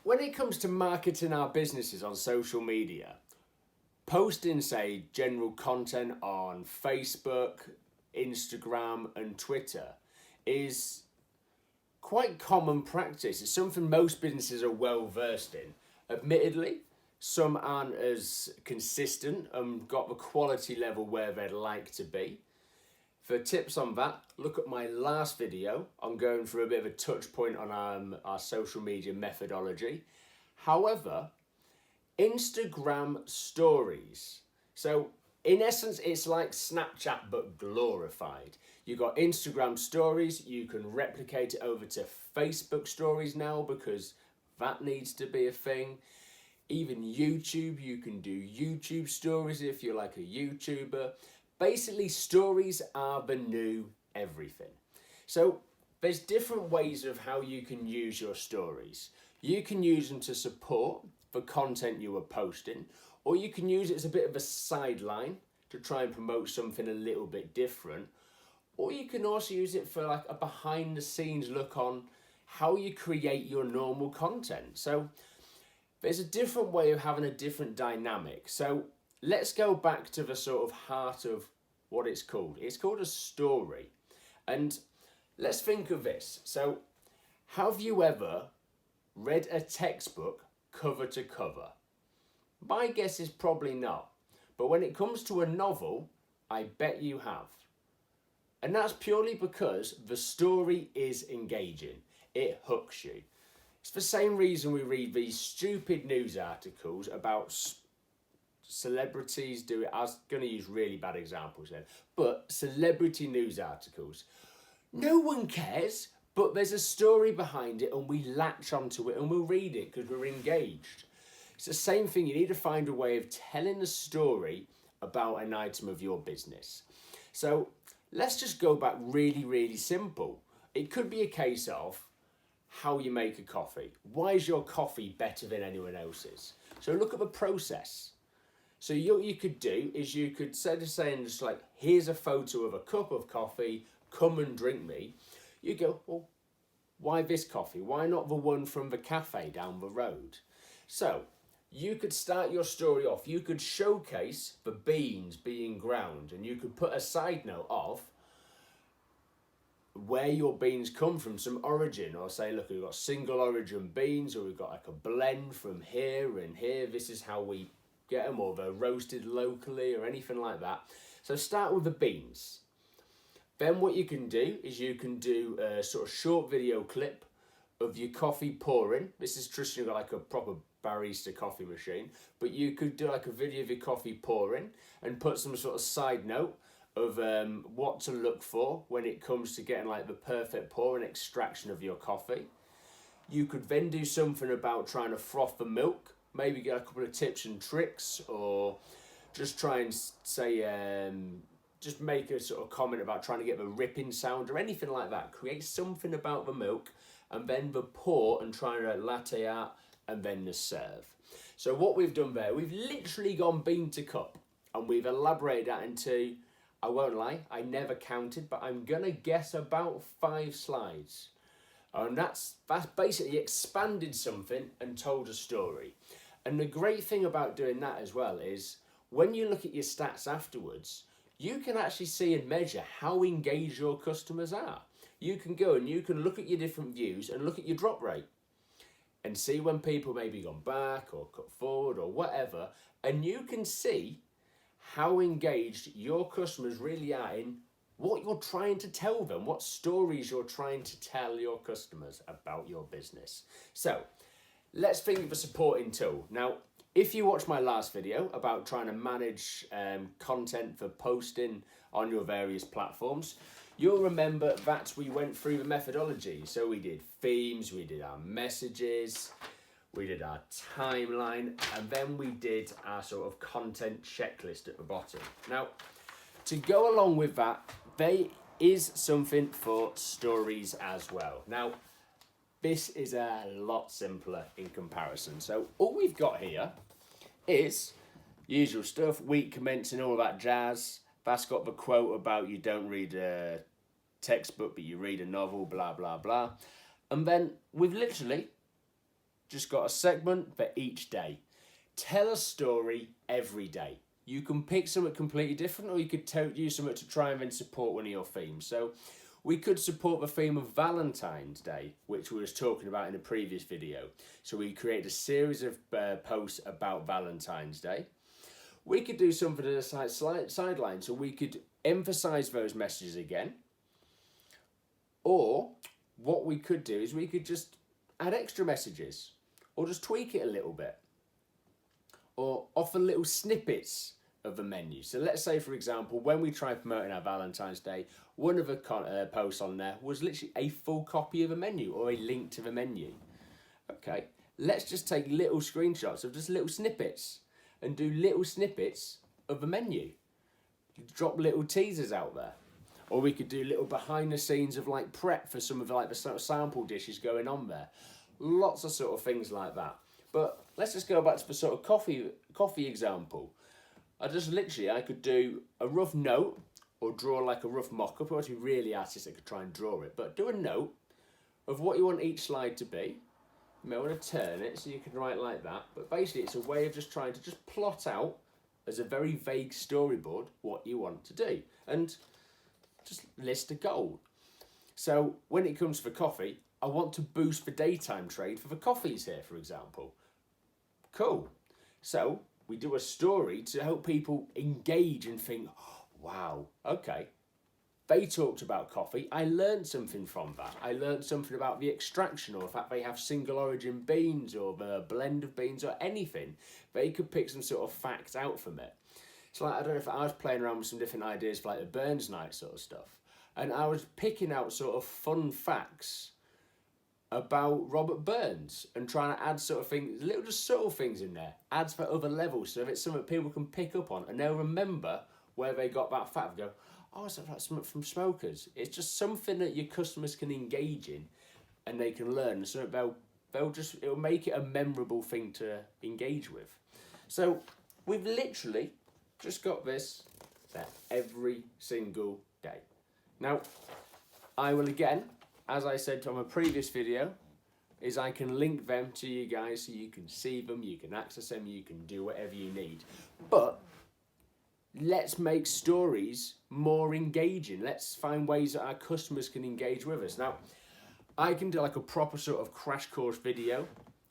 when it comes to marketing our businesses on social media, posting, say, general content on Facebook, Instagram, and Twitter is quite common practice. It's something most businesses are well versed in. Admittedly, some aren't as consistent and got the quality level where they'd like to be. For tips on that, look at my last video. I'm going through a bit of a touch point on our social media methodology. However, Instagram stories. So in essence, it's like Snapchat but glorified. You got Instagram stories, you can replicate it over to Facebook stories now because that needs to be a thing. Even YouTube, you can do YouTube stories if you're like a YouTuber. Basically, stories are the new everything. So there's different ways of how you can use your stories. You can use them to support the content you are posting, or you can use it as a bit of a sideline to try and promote something a little bit different. Or you can also use it for like a behind the scenes look on how you create your normal content. So there's a different way of having a different dynamic. So let's go back to the sort of heart of what it's called. It's called a story. And let's think of this. So have you ever read a textbook cover to cover? My guess is probably not. But when it comes to a novel, I bet you have. And that's purely because the story is engaging. It hooks you. It's the same reason we read these stupid news articles about celebrities do it. I was going to use really bad examples then, but celebrity news articles. No one cares, but there's a story behind it and we latch onto it and we'll read it because we're engaged. It's the same thing. You need to find a way of telling a story about an item of your business. So let's just go back really, really simple. It could be a case of how you make a coffee. Why is your coffee better than anyone else's? So look at the process. So what you could do is you could, instead of saying just like, here's a photo of a cup of coffee, come and drink me. You go, well, why this coffee? Why not the one from the cafe down the road? So you could start your story off. You could showcase the beans being ground and you could put a side note of where your beans come from, some origin, or say, look, we've got single origin beans, or we've got like a blend from here and here. This is how we get them, or they're roasted locally, or anything like that. So start with the beans. Then what you can do is you can do a sort of short video clip of your coffee pouring. This is traditionally like a proper barista coffee machine, but you could do like a video of your coffee pouring and put some sort of side note of what to look for when it comes to getting like the perfect pour and extraction of your coffee. You could then do something about trying to froth the milk, maybe get a couple of tips and tricks, or just try and say, just make a sort of comment about trying to get the ripping sound or anything like that. Create something about the milk and then the pour and trying to latte art and then the serve. So what we've done there, we've literally gone bean to cup and we've elaborated that into, I won't lie, I never counted, but I'm gonna guess about 5 slides. And that's basically expanded something and told a story. And the great thing about doing that as well is when you look at your stats afterwards, you can actually see and measure how engaged your customers are. You can go and you can look at your different views and look at your drop rate and see when people maybe gone back or cut forward or whatever, and you can see how engaged your customers really are in what you're trying to tell them, what stories you're trying to tell your customers about your business. So let's think of a supporting tool. Now, if you watched my last video about trying to manage content for posting on your various platforms, you'll remember that we went through the methodology. So we did themes, we did our messages, we did our timeline, and then we did our sort of content checklist at the bottom. Now, to go along with that, there is something for stories as well. Now, this is a lot simpler in comparison. So all we've got here is usual stuff, week commencing, all that jazz. That's got the quote about you don't read a textbook, but you read a novel, blah, blah, blah. And then we've literally just got a segment for each day. Tell a story every day. You can pick something completely different, or you could use something to try and then support one of your themes. So we could support the theme of Valentine's Day, which we was talking about in a previous video. So we created a series of posts about Valentine's Day. We could do something to the sideline, so we could emphasize those messages again. Or what we could do is we could just add extra messages, or just tweak it a little bit, or offer little snippets of the menu. So let's say, for example, when we tried promoting our Valentine's Day, one of the posts on there was literally a full copy of a menu or a link to the menu. Okay, let's just take little screenshots of just little snippets and do little snippets of the menu. Drop little teasers out there. Or we could do little behind the scenes of like prep for some of like the sort of sample dishes going on there. Lots of sort of things like that. But let's just go back to the sort of coffee example. I could do a rough note or draw like a rough mock-up. Or to be really artistic, I could try and draw it. But do a note of what you want each slide to be. You may want to turn it so you can write like that. But basically it's a way of just trying to just plot out as a very vague storyboard what you want to do. And just list a goal. So when it comes for coffee, I want to boost the daytime trade for the coffees here, for example. Cool. So we do a story to help people engage and think, oh, wow, okay. They talked about coffee. I learned something from that. I learned something about the extraction, or the fact they have single origin beans or the blend of beans or anything. They could pick some sort of facts out from it. So like, I don't know if I was playing around with some different ideas for like the Burns night sort of stuff. And I was picking out sort of fun facts about Robert Burns and trying to add sort of things, little just subtle things in there, adds for other levels, so if it's something people can pick up on and they'll remember where they got that fact and go, oh, it's like something from Smokers. It's just something that your customers can engage in and they can learn, so it'll make it a memorable thing to engage with. So we've literally just got this for every single day. Now, I will again, as I said from a previous video, is I can link them to you guys so you can see them, you can access them, you can do whatever you need. But let's make stories more engaging. Let's find ways that our customers can engage with us. Now, I can do like a proper sort of crash course video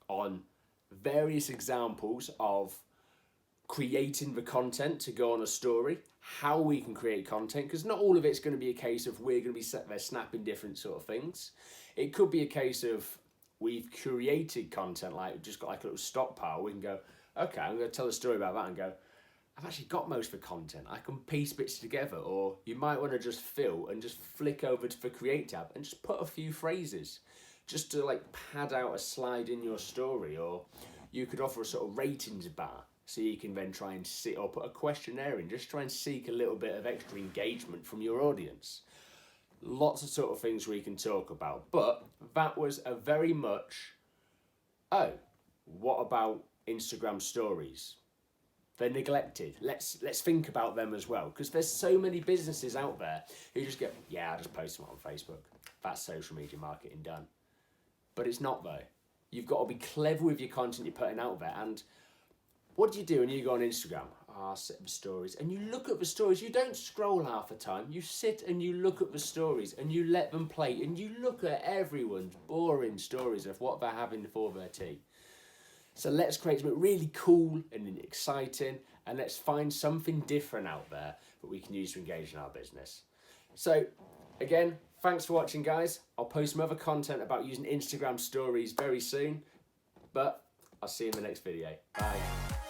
on various examples of creating the content to go on a story, how we can create content, because not all of it's going to be a case of we're going to be sat there snapping different sort of things. It could be a case of we've created content, like we've just got like a little stockpile. We can go, okay, I'm going to tell a story about that and go, I've actually got most of the content. I can piece bits together. Or you might want to just fill and just flick over to the Create tab and just put a few phrases just to like pad out a slide in your story. Or you could offer a sort of ratings bar so you can then try and see, or put a questionnaire in, just try and seek a little bit of extra engagement from your audience. Lots of sort of things we can talk about. But that was a very much, oh, what about Instagram stories? They're neglected. Let's think about them as well, because there's so many businesses out there who just go, yeah, I'll just post them on Facebook. That's social media marketing done. But it's not though. You've got to be clever with your content you're putting out there. And what do you do when you go on Instagram? Sit at the stories and you look at the stories. You don't scroll half the time. You sit and you look at the stories and you let them play and you look at everyone's boring stories of what they're having for their tea. So let's create something really cool and exciting, and let's find something different out there that we can use to engage in our business. So again, thanks for watching, guys. I'll post some other content about using Instagram stories very soon, but I'll see you in the next video. Bye.